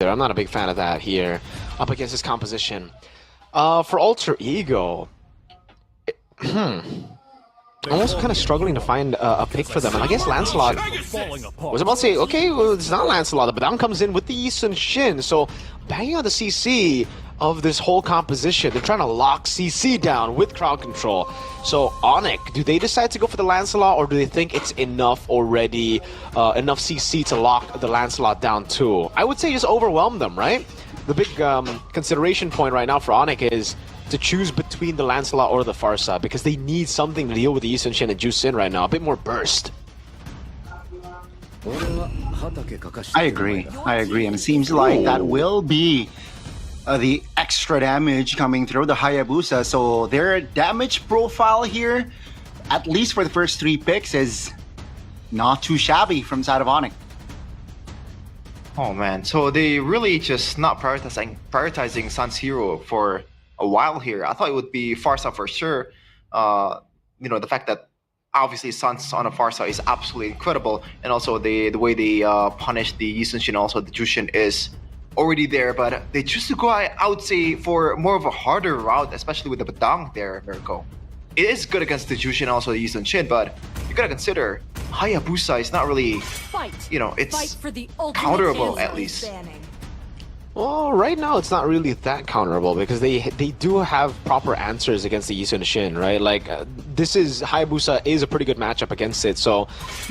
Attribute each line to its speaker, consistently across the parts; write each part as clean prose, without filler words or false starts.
Speaker 1: I'm not a big fan of that here, up against this composition. For Alter Ego, I'm also kind of struggling to find a pick for them. And I guess Lancelot was about to say, okay, well, it's not Lancelot, but down comes in with the Yi Sun-shin. So banging on the CC of this whole composition. They're trying to lock CC down with crowd control. So ONIC, do they decide to go for the Lancelot, or do they think it's enough already, enough CC to lock the Lancelot down too? I would say just overwhelm them, right? The big consideration point right now for ONIC is to choose between the Lancelot or the Pharsa, because they need something to deal with the Yi Sun-shin and Juice In right now. A bit more burst.
Speaker 2: I agree. And it seems like that will be the extra damage coming through the Hayabusa. So their damage profile here, at least for the first 3 picks, is not too shabby from side of ONIC.
Speaker 3: Oh man, so they really just not prioritizing Sun's hero for a while here. I thought it would be Pharsa for sure. You know, the fact that obviously Sun's on a Pharsa is absolutely incredible, and also the way they punish the Yi Sun-shin, also the Jushin is already there, but they choose to go, I would say, for more of a harder route, especially with the Badang there, Mirko. It is good against the Jushin, also the Yi Sun-shin, but you gotta consider Hayabusa is not really, you know, it's counterable at least.
Speaker 1: Well, right now it's not really that counterable, because they do have proper answers against the Yi Sun-shin, right? Like, this is, Hayabusa is a pretty good matchup against it, so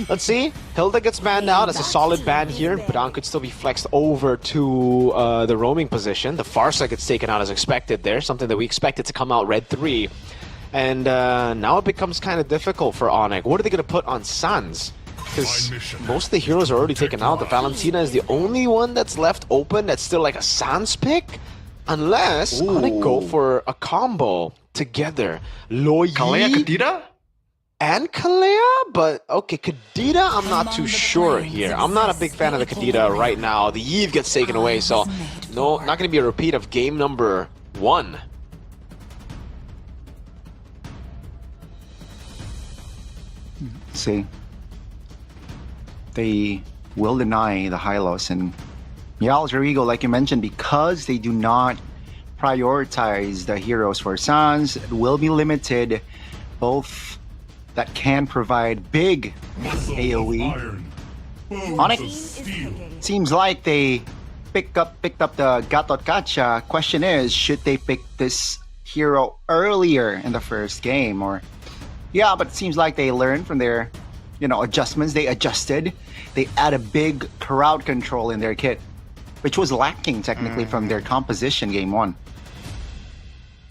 Speaker 1: let's see. Hilda gets banned out as a solid ban here. Badang could still be flexed over to the roaming position. The Pharsa gets taken out as expected there, something that we expected to come out red 3. And now it becomes kind of difficult for ONIC. What are they going to put on Sans? Because most of the heroes are already taken out. The Valentina is the only one that's left open that's still like a Sans pick. Unless ONIC go for a combo together. Loyi,
Speaker 3: Kalea, Kadira?
Speaker 1: and Kalea? But okay, Kadira, I'm not too sure here. I'm not a big fan of the Kadira right now. The Eve gets taken away, so no, not going to be a repeat of game number 1.
Speaker 2: See, they will deny the Hylos, and Alter Ego, like you mentioned, because they do not prioritize the heroes for Sans, it will be limited, both that can provide big AoE. ONIC seems like they picked up the Gatot Kacha. Question is, should they pick this hero earlier in the first game? Or yeah, but it seems like they learned from their, you know, adjustments. They adjusted. They add a big crowd control in their kit, which was lacking technically from their composition game 1.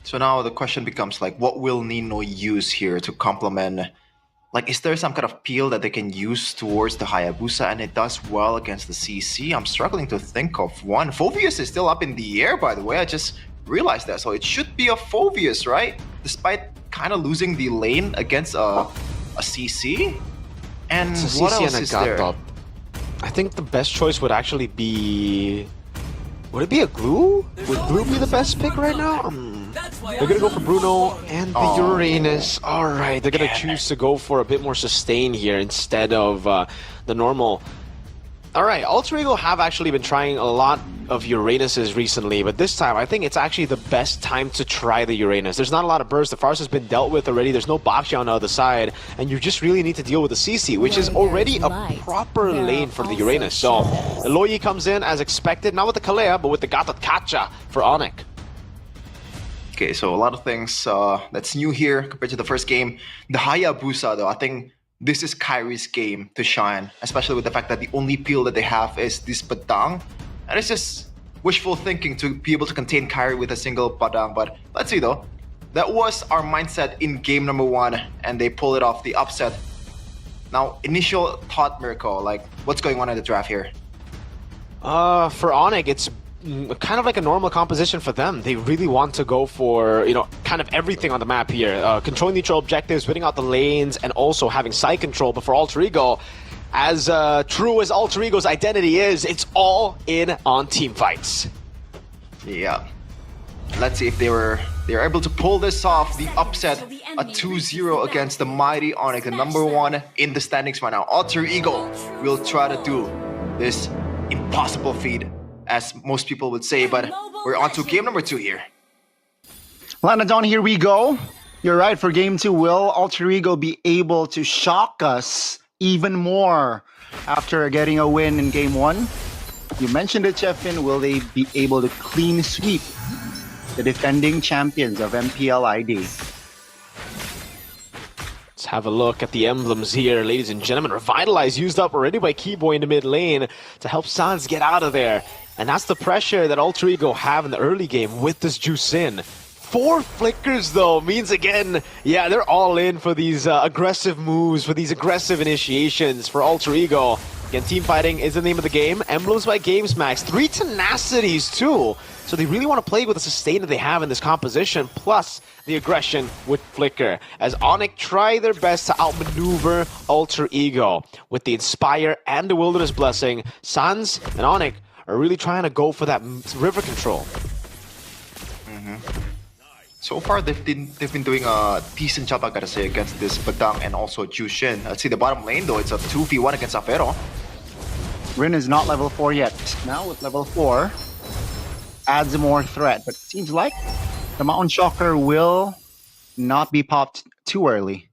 Speaker 3: So now the question becomes, like, what will Nino use here to complement? Like, is there some kind of peel that they can use towards the Hayabusa, and it does well against the CC? I'm struggling to think of one. Phoveus is still up in the air, by the way. I just realized that. So it should be a Phoveus, right? Despite kind of losing the lane against a CC. And what else is there?
Speaker 1: I think the best choice would actually be... Would it be a Glue? Would Glue be the best pick right now? They're gonna go for Bruno and the Uranus. Alright, they're gonna choose to go for a bit more sustain here instead of the normal. Alright, Alter Ego have actually been trying a lot of Uranuses recently, but this time I think it's actually the best time to try the Uranus. There's not a lot of burst, the Farce has been dealt with already, there's no Bakshi on the other side, and you just really need to deal with the CC, which is already a proper lane for the Uranus. So, Loyi comes in as expected, not with the Kalea, but with the Gatot Kacha for ONIC.
Speaker 3: Okay, so a lot of things that's new here compared to the first game. The Hayabusa, though, I think this is Kyrie's game to shine, especially with the fact that the only peel that they have is this Badang. And it's just wishful thinking to be able to contain Kyrie with a single Badang. But let's see though. That was our mindset in game number 1, and they pulled it off, the upset. Now, initial thought, Mirko, like, what's going on in the draft here?
Speaker 1: For ONIC, it's kind of like a normal composition for them. They really want to go for, you know, kind of everything on the map here. Controlling neutral objectives, winning out the lanes, and also having side control. But for Alter Ego, as true as Alter Ego's identity is, it's all in on team fights.
Speaker 3: Yeah. Let's see if they're able to pull this off, the upset, a 2-0 against the mighty ONIC, the number 1 in the standings right now. Alter Ego will try to do this impossible feat as most people would say. But we're on to game number 2 here.
Speaker 2: Lanadon, here we go. You're right, for game 2, will Alter Ego be able to shock us even more after getting a win in game 1? You mentioned it, Chefin. Will they be able to clean sweep the defending champions of MPL ID?
Speaker 1: Let's have a look at the emblems here, ladies and gentlemen. Revitalize used up already by Keyboy in the mid lane to help Sans get out of there. And that's the pressure that Alter Ego have in the early game with this juice in. 4 flickers though means again, yeah, they're all in for these aggressive moves, for these aggressive initiations for Alter Ego. Again, team fighting is the name of the game. Emblems by GamesMax. 3 tenacities too. So they really want to play with the sustain that they have in this composition, plus the aggression with Flicker. As ONIC try their best to outmaneuver Alter Ego. With the Inspire and the Wilderness Blessing, Sans and ONIC are really trying to go for that river control.
Speaker 3: So far, they've been doing a decent job, I gotta say, against this Badang and also Jushin. Let's see the bottom lane though. It's a 2v1 against Avero.
Speaker 2: Rin is not level 4 yet. Now with level 4, adds more threat. But it seems like the Mountain Shocker will not be popped too early.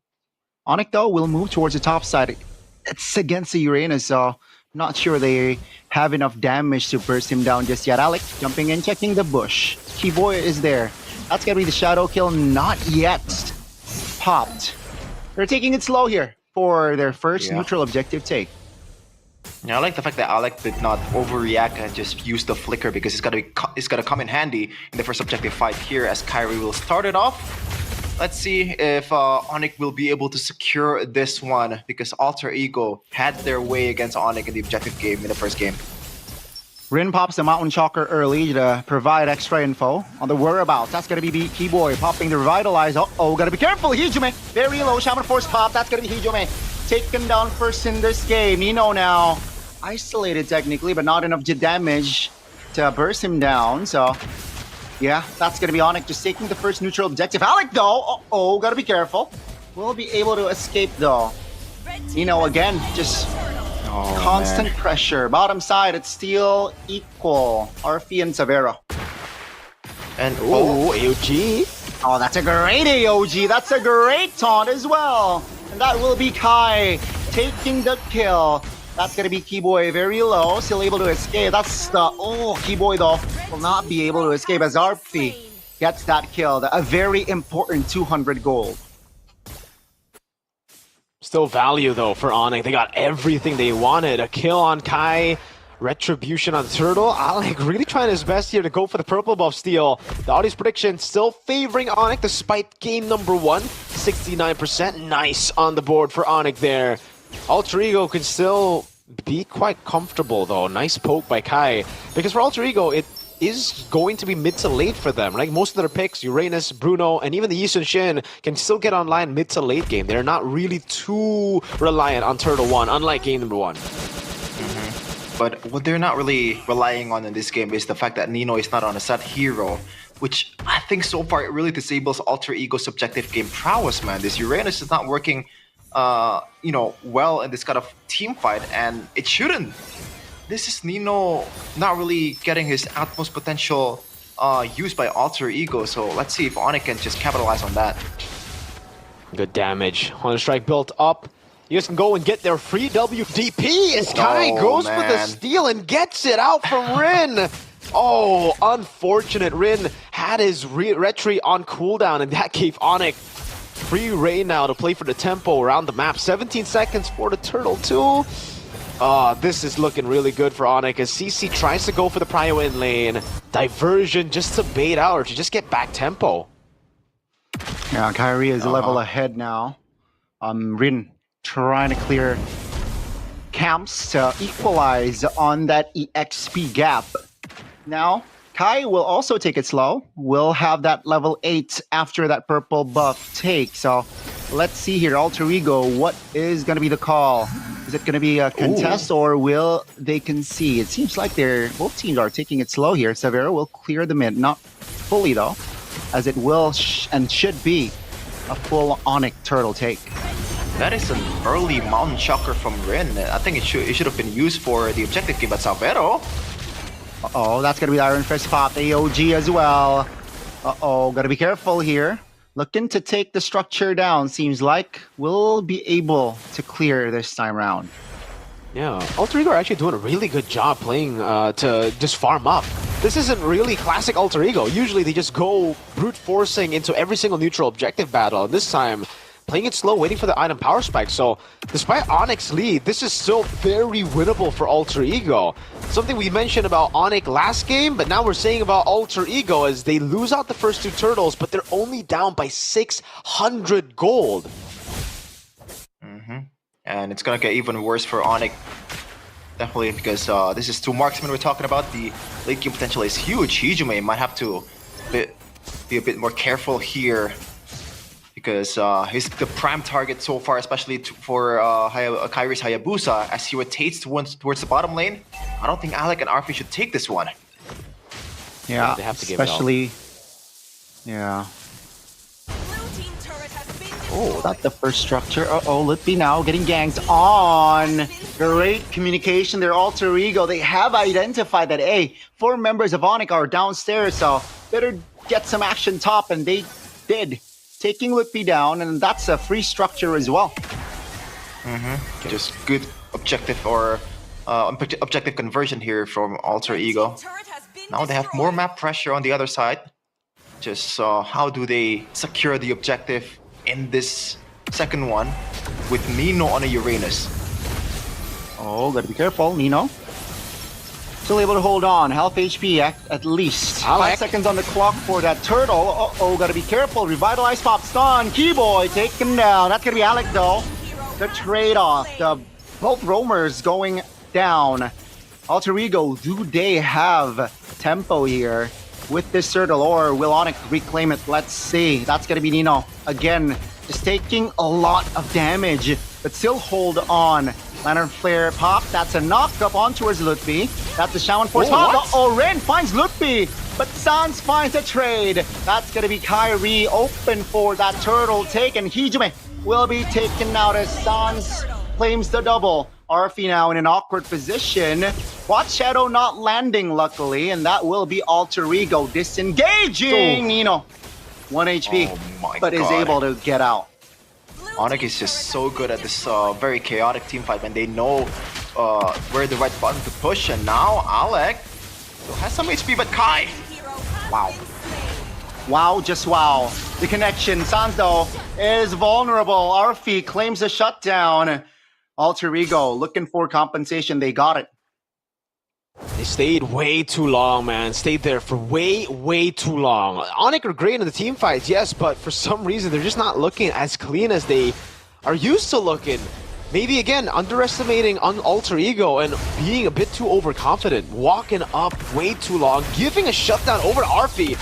Speaker 2: ONIC though will move towards the top side. It's against the Uranus, so not sure they have enough damage to burst him down just yet. Alec jumping in, checking the bush. Keyboy is there. That's gonna be the shadow kill, not yet popped. They're taking it slow here for their first neutral objective take.
Speaker 3: Yeah, I like the fact that Alec did not overreact and just use the flicker because it's gotta come in handy in the first objective fight here as Kyrie will start it off. Let's see if ONIC will be able to secure this one because Alter Ego had their way against ONIC in the objective game in the first game.
Speaker 2: Rin pops the Mountain Shocker early to provide extra info on the whereabouts. That's gonna be Keyboy popping the Revitalize. Uh-oh, gotta be careful. Hijume, very low. Shaman Force pop. That's gonna be Hijume. Taken down first in this game. Nino now isolated technically, but not enough damage to burst him down. So, yeah, that's gonna be ONIC just taking the first neutral objective. Alec though, uh-oh, gotta be careful. Will be able to escape though. Nino again, just constant pressure. Bottom side, it's still equal. Arfi and Savero.
Speaker 3: And
Speaker 1: AOG.
Speaker 2: Oh, that's a great AOG. That's a great taunt as well. And that will be Kai taking the kill. That's gonna be Keyboy very low, still able to escape. That's the Keyboy though will not be able to escape as Arfi gets that kill. A very important 200 gold.
Speaker 1: Still value though for ONIC. They got everything they wanted. A kill on Kai, retribution on Turtle. Alec really trying his best here to go for the purple buff steal. The audience prediction still favoring ONIC despite game number 1. 69%. Nice on the board for ONIC there. Alter Ego can still be quite comfortable though. Nice poke by Kai. Because for Alter Ego, it is going to be mid to late for them. Like most of their picks, Uranus, Bruno, and even the Yi Sun-shin can still get online mid to late game. They're not really too reliant on Turtle 1, unlike game number 1.
Speaker 3: But what they're not really relying on in this game is the fact that Nino is not on a set hero, which I think so far it really disables Alter Ego's subjective game prowess, man. This Uranus is not working, well in this kind of team fight, and it shouldn't. This is Nino not really getting his utmost potential used by Alter Ego, so let's see if ONIC can just capitalize on that.
Speaker 1: Good damage. On strike built up. You guys can go and get their free WDP as Kai goes for the steal and gets it out from Rin. Oh, unfortunate. Rin had his retry on cooldown, and that gave ONIC free reign now to play for the tempo around the map. 17 seconds for the Turtle too. This is looking really good for ONIC as CC tries to go for the prio in lane. Diversion just to bait out or to just get back tempo.
Speaker 2: Yeah, Kyrie is a level ahead now. Rin trying to clear camps to equalize on that EXP gap. Now, Kai will also take it slow. We'll have that level 8 after that purple buff take. So let's see here, Alter Ego, what is going to be the call? Is it going to be a contest or will they concede? It seems like both teams are taking it slow here. Savero will clear the mid, not fully though, as it will and should be a full ONIC Turtle take.
Speaker 3: That is an early Mountain Shocker from Rin. I think it should have been used for the objective game, but Savero.
Speaker 2: Uh-oh, that's gonna be Iron Fist pop. AOG as well. Uh-oh, gotta be careful here. Looking to take the structure down. Seems like we'll be able to clear this time around.
Speaker 1: Yeah, Alter Ego are actually doing a really good job playing to just farm up. This isn't really classic Alter Ego. Usually they just go brute forcing into every single neutral objective battle. And this time, playing it slow, waiting for the item power spike. So, despite ONIC's lead, this is still very winnable for Alter Ego. Something we mentioned about ONIC last game, but now we're saying about Alter Ego as they lose out the first two turtles, but they're only down by 600 gold.
Speaker 3: And it's gonna get even worse for ONIC. Definitely, because this is two marksmen we're talking about. The late game potential is huge. Hijume might have to be a bit more careful here, because he's the prime target so far, especially for Kairi's Hayabusa, as he rotates towards the bottom lane. I don't think Alec and Arfi should take this one.
Speaker 2: Yeah,
Speaker 1: they have to give it
Speaker 2: especially... Yeah. Oh, that's the first structure. Uh-oh, Litby now getting ganked on. Great communication there, Alter Ego. They have identified that, hey, 4 members of ONIC are downstairs, so better get some action top, and they did. Taking Litby down, and that's a free structure as well.
Speaker 3: Okay. Just good objective or objective conversion here from Alter Ego. Now they have more map pressure on the other side. Just how do they secure the objective in this second one with Nino on a Uranus?
Speaker 2: Oh, gotta be careful, Nino. Still able to hold on. Health HP at least. 5 seconds on the clock for that turtle. Uh-oh, gotta be careful. Revitalize pop stun. Keyboy, take him down. That's gonna be Alec though. The trade-off. Both roamers going down. Alter Ego, do they have tempo here with this turtle, or will ONIC reclaim it? Let's see. That's gonna be Nino. Again, just taking a lot of damage, but still hold on. Lantern Flare pop. That's a knock up on towards Lutby. That's the Shaman Force pop. Oh, Ren finds Lutby, but Sans finds a trade. That's gonna be Kairi open for that turtle take, and Hijume will be taken out as Sans claims the double. Arfi now in an awkward position. Watch Shadow not landing, luckily, and that will be Alter Ego disengaging. Nino, 1 HP, but is able to get out.
Speaker 3: ONIC is just so good at this very chaotic team fight, and they know where the right button to push. And now Alec has some HP, but Kai, wow.
Speaker 2: Wow, just wow. The connection. Sanzo is vulnerable. Arfi claims a shutdown. Alter Ego looking for compensation. They got it.
Speaker 1: They stayed way too long, man. Stayed there for way too long. ONIC are great in the team fights, yes, but for some reason they're just not looking as clean as they are used to looking. Maybe again, underestimating on Alter Ego and being a bit too overconfident. Walking up way too long, giving a shutdown over to Arfi.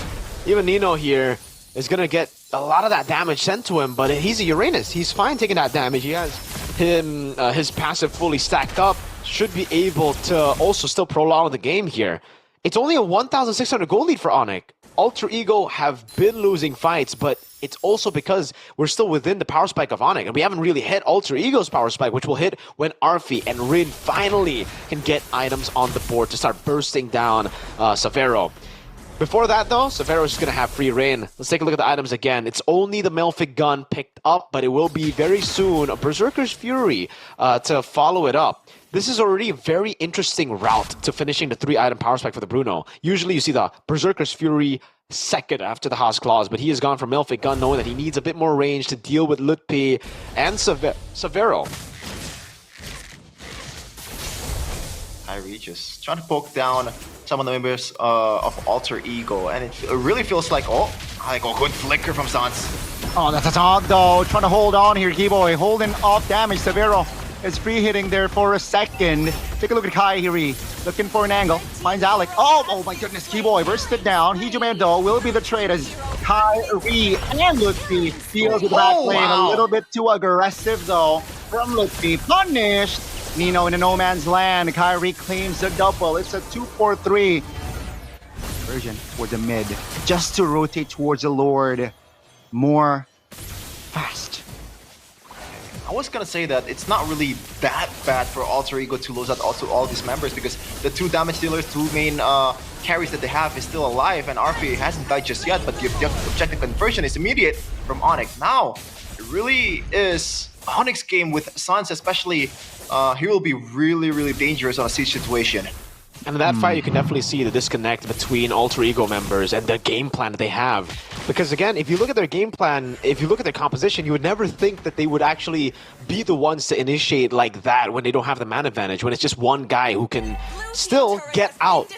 Speaker 1: Even Nino here is gonna get a lot of that damage sent to him, but he's a Uranus. He's fine taking that damage. He has his passive fully stacked up. Should be able to also still prolong the game here. It's only a 1,600 gold lead for ONIC. Alter Ego have been losing fights, but it's also because we're still within the power spike of ONIC, and we haven't really hit Alter Ego's power spike, which will hit when Arfi and Rin finally can get items on the board to start bursting down Severo. Before that, though, Severo is just going to have free reign. Let's take a look at the items again. It's only the Melfic gun picked up, but it will be very soon a Berserker's Fury to follow it up. This is already a very interesting route to finishing the 3-item power spike for the Bruno. Usually you see the Berserker's Fury second after the Haas Claws, but he has gone for Melfic gun knowing that he needs a bit more range to deal with Lutpi and Severo.
Speaker 3: Kairi just trying to poke down some of the members of Alter Ego, and it really feels like, a good flicker from Sans.
Speaker 2: Oh, that's a taunt though. Trying to hold on here, Keyboy. Holding off damage. Severo is free hitting there for a second. Take a look at Kairi. Looking for an angle. Finds Alec. Oh my goodness, Keyboy bursted down. Hijumendo will be the trade as Kairi and Lutfi deals with the back lane. A little bit too aggressive though from Lutfi. Punished. Nino in a no man's land. Kairi claims the double. It's a 2-4-3. Version toward the mid. Just to rotate towards the Lord more fast.
Speaker 3: I was gonna say that it's not really that bad for Alter Ego to lose out also all these members because the 2 damage dealers, 2 main carries that they have is still alive, and RP hasn't died just yet, but the objective conversion is immediate from ONIC. Now, it really is ONIC's game with Sans especially. He will be really, really dangerous on a siege situation.
Speaker 1: And in that fight, you can definitely see the disconnect between Alter Ego members and the game plan that they have. Because again, if you look at their game plan, if you look at their composition, you would never think that they would actually be the ones to initiate like that when they don't have the man advantage, when it's just one guy who can still get out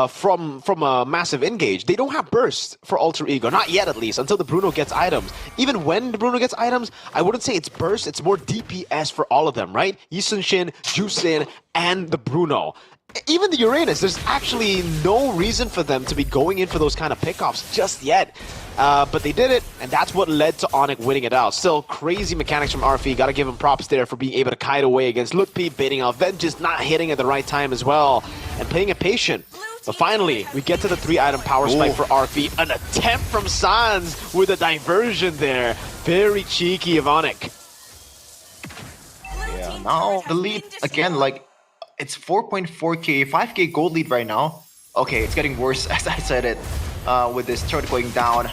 Speaker 1: from a massive engage. They don't have burst for Alter Ego, not yet at least, until the Bruno gets items. Even when the Bruno gets items, I wouldn't say it's burst, it's more DPS for all of them, right? Yisun Shin, Jusin, and the Bruno. Even the Uranus, there's actually no reason for them to be going in for those kind of pickoffs just yet. But they did it, and that's what led to ONIC winning it out. Still, crazy mechanics from RFE. Gotta give him props there for being able to kite away against Lutpi, baiting out Vengeance, not hitting at the right time as well, and playing it patient. But finally, we get to the 3-item power spike for RFE. An attempt from Sans with a diversion there. Very cheeky of ONIC.
Speaker 3: Yeah, now the lead, again, like, it's 4.4k, 5k gold lead right now. Okay, it's getting worse as I said it. With this turret going down,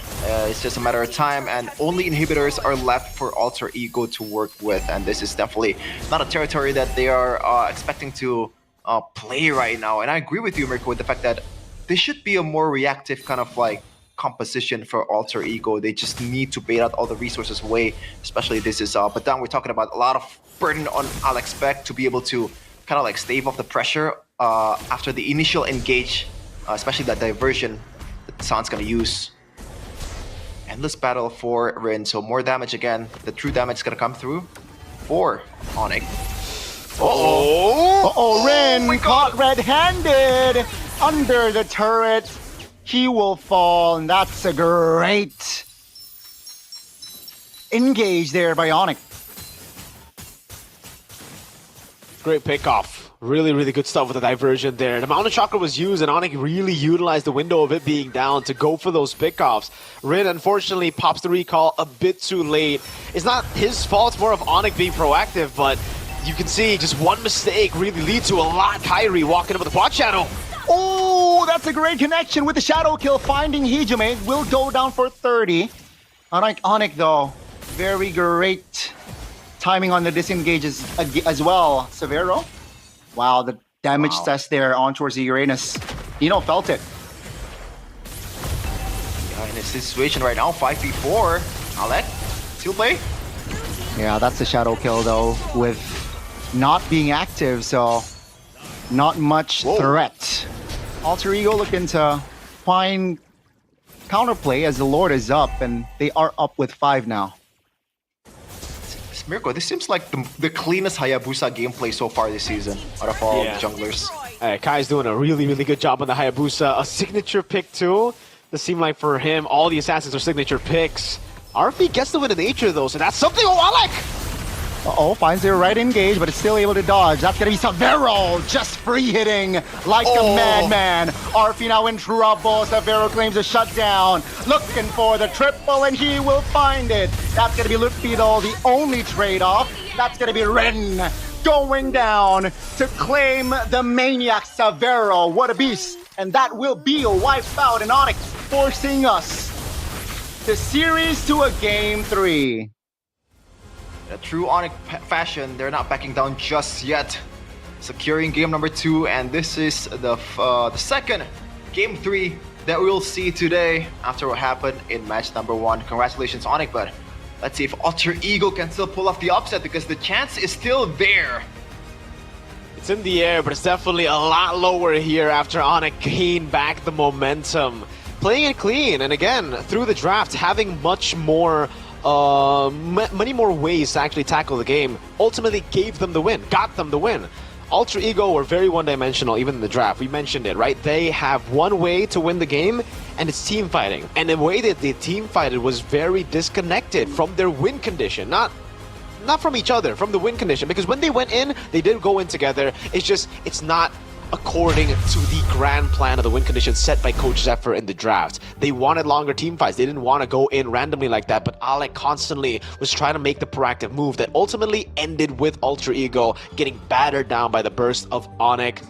Speaker 3: it's just a matter of time, and only inhibitors are left for Alter Ego to work with, and this is definitely not a territory that they are expecting to play right now. And I agree with you, Mirko, with the fact that this should be a more reactive kind of like composition for Alter Ego. They just need to bait out all the resources away, especially this is but then we're talking about a lot of burden on Alex Beck to be able to kind of like stave off the pressure after the initial engage, especially that diversion that Sans gonna use. Endless battle for Rin, so more damage again. The true damage is gonna come through for ONIC.
Speaker 2: Rin caught red-handed under the turret. He will fall, and that's a great engage there by ONIC.
Speaker 1: Great pickoff. Really, really good stuff with the diversion there. The Mountain Chakra was used, and ONIC really utilized the window of it being down to go for those pickoffs. Rin, unfortunately, pops the recall a bit too late. It's not his fault, it's more of ONIC being proactive, but you can see just one mistake really leads to a lot. Kyrie walking up with the quad channel.
Speaker 2: Oh, that's a great connection with the shadow kill. Finding Hijime will go down for 30. Unlike ONIC, though, very great timing on the disengages as well. Severo. Wow, the damage test there on towards the Uranus. Nino felt it.
Speaker 3: Yeah, in this situation right now, 5v4. Alec, still play?
Speaker 2: Yeah, that's the shadow kill though, with not being active, so not much threat. Alter Ego looking to find counterplay as the Lord is up, and they are up with 5 now.
Speaker 3: Mirko, this seems like the cleanest Hayabusa gameplay so far this season out of all the junglers.
Speaker 1: Kai's doing a really, really good job on the Hayabusa. A signature pick too. It seemed like for him, all the assassins are signature picks. RP gets the win in nature though, so that's something I like.
Speaker 2: Finds their right engage, but it's still able to dodge. That's gonna be Severo, just free hitting like a madman. RP now in trouble. Severo claims a shutdown, looking for the triple, and he will find it. That's gonna be Lutfi though, the only trade-off. That's gonna be Ren going down to claim the maniac Severo. What a beast! And that will be a wipe out in ONIC, forcing us the series to a game 3.
Speaker 3: In a true ONIC fashion, they're not backing down just yet. Securing game number 2, and this is the second game 3 that we'll see today after what happened in match number 1. Congratulations, ONIC, but let's see if Alter Ego can still pull off the upset because the chance is still there.
Speaker 1: It's in the air, but it's definitely a lot lower here after ONIC gained back the momentum. Playing it clean, and again, through the draft, having much more many more ways to actually tackle the game, ultimately gave them the win, got them the win. Alter Ego were very one-dimensional even in the draft. We mentioned it, right? They have one way to win the game, and it's team fighting. And the way that they team fighted was very disconnected from their win condition. Not from each other, from the win condition. Because when they went in, they did go in together. It's just, it's not according to the grand plan of the win conditions set by Coach Zephyr in the draft. They wanted longer team fights. They didn't want to go in randomly like that, but Alec constantly was trying to make the proactive move that ultimately ended with Ultra Ego getting battered down by the burst of ONIC.